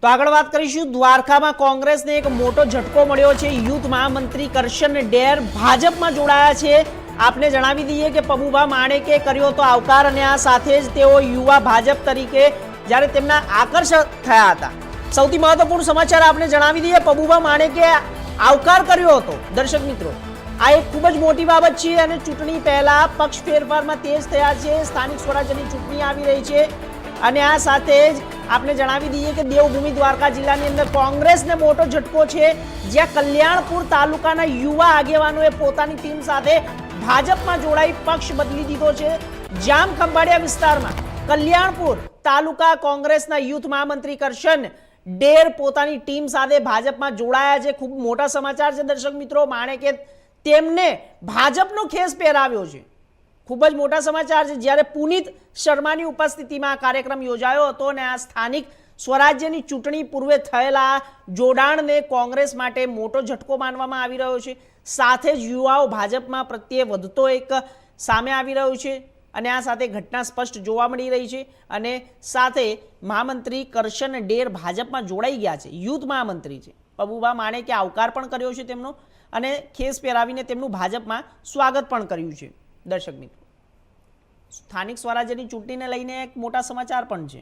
તો આગળ વાત કરીશું દ્વારકામાં કોંગ્રેસને એક મોટો ઝટકો મળ્યો છે। યુથ મહામંત્રી કરશન ડેર ભાજપમાં જોડાયા છે। આપને જણાવી દઈએ કે પબુભા માણેકે કર્યો તો આવકાર અને આ સાથે જ તેઓ યુવા ભાજપ તરીકે જ્યારે તેમના આકર્ષક થયા હતા। સૌથી મહત્વપૂર્ણ સમાચાર આપને જણાવી દઈએ પબુભા માણેકે આવકાર કર્યો હતો। દર્શક મિત્રો, આ એક ખૂબ જ મોટી બાબત છે અને ચૂંટણી પહેલા પક્ષ ફેરફારમાં તેજ થયા છે। સ્થાનિક સ્વરાજ્યની ચૂંટણી આવી રહી છે અને આ સાથે જ आपने जणावी दीए कि देवभूमि द्वारका जिल्लानी अंदर कांग्रेसने मोटो झटको छे, ज्यां कल्याणपुर तालुकाना युवा आगेवानोए पोतानी टीम साथे भाजपमां जोड़ाई पक्ष बदली दीधो छे। जामखंभाळिया विस्तारमां कल्याणपुर तालुका कांग्रेसना युथ महामंत्री करशन डेर पोतानी टीम साथे भाजपमां जोड़ाया छे। खूब मोटा समाचार छे दर्शक मित्रों। माणेके तेमने भाजपनो खेस પહેરાવ્યો છે। खूब ज मोटा समाचार है। ज्यारे पुनीत शर्मा की उपस्थिति में आ कार्यक्रम योजायो हतो ने आ स्थानिक स्वराज्यनी चूंटणी पूर्वे थयेला जोडाण ने कांग्रेस माटे मोटो झटको मानवामां आवी रह्यो छे। साथे ज युवाओ भाजपमां प्रत्ये वधतो एक सामे आवी रह्यो छे अने आ साथे घटना स्पष्ट जोवा मळी रही छे अने साथे महामंत्री करशन डेर भाजपमां जोड़ाई गया छे। युथ महामंत्री छे। पबुभा माणेके आवकार पण कर्यो छे तेमनो अने खेस પહેરાવીને તેમનું ભાજપમાં સ્વાગત પણ કર્યું છે। दर्शक मित्रों, स्थानिक स्वराज्यनी चूंटणीने लईने एक मोटा समाचार पण छे।